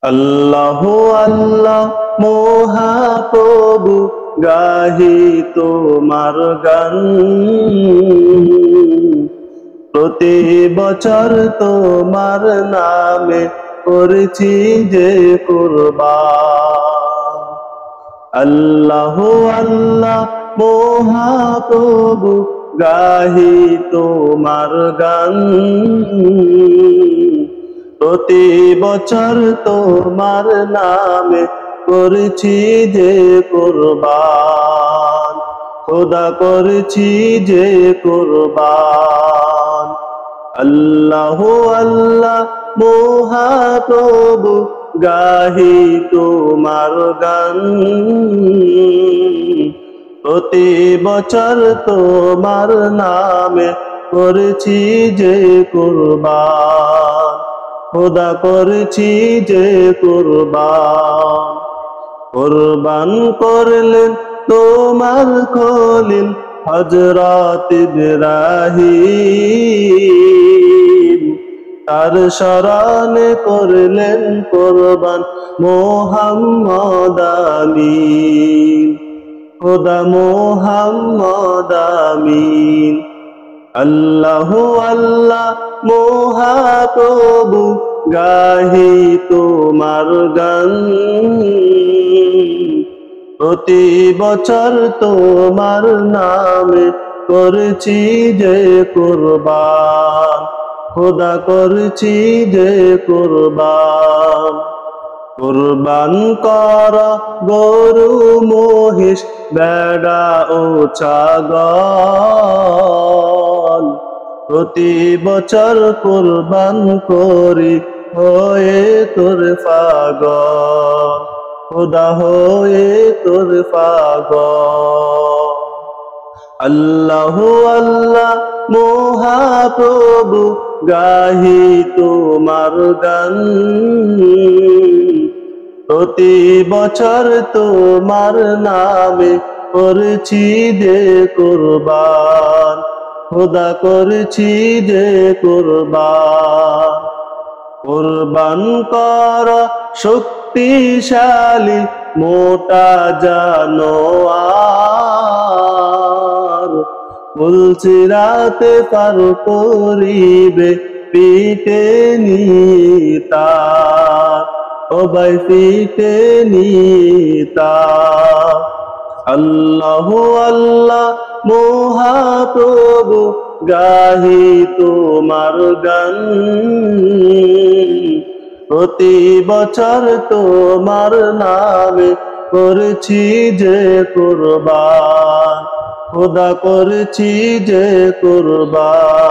আল্লাহ আল্লাহ মহাপ্রভু গাহি তোমার গান, প্রতি বছর তোমার নামে করেছি যে কুরবান। আল্লাহ আল্লাহ মহাপ্রভু গাহি তোমার গান, প্রতি বছর তোমার নামে করেছি যে কুরবান, খোদা করেছি যে কুরবান। আল্লাহ আল্লাহ মহাপ্রভু গাহি তোমার গান, প্রতি বছর তোমার নামে করেছি যে কুরবান, খোদা করেছি যে কুরবান। কুরবান করলেন তোমার খলিল হযরত ইব্রাহিম, তার শরণে করলেন কুরবান মুহাম্মদ আমিন, খোদা মুহাম্মদ আমিন। আল্লাহ আল্লাহ মহাপ্রভু গাহি তোমার গান, প্রতি বছর তোমার নামে করেছি যে কুরবান, খোদা করেছি যে কুরবান। কুরবান কর গরু মহিষ ভেড়া ও ছাগল, প্রতি বছর কুরবান করি হয়ে তোর পাগল, খোদা হয়ে তোর পাগল। আল্লাহ আল্লাহ মহাপ্রভু গাহি তোমার গান, প্রতি বছর তোমার নামে করেছি যে কুরবান, খোদা করেছি যে কুরবান। কুরবান কর শক্তিশালী মোটা জানোয়ার, পুলসিরাতে পার করিবে পিঠে নিতার, ও ভাই পিঠে নিতার। আল্লাহ আল্লাহ মহাপ্রভু গাহি তোমার গান, প্রতি বছর তোমার নামে করেছি যে কুরবান, খোদা করেছি যে কুরবান।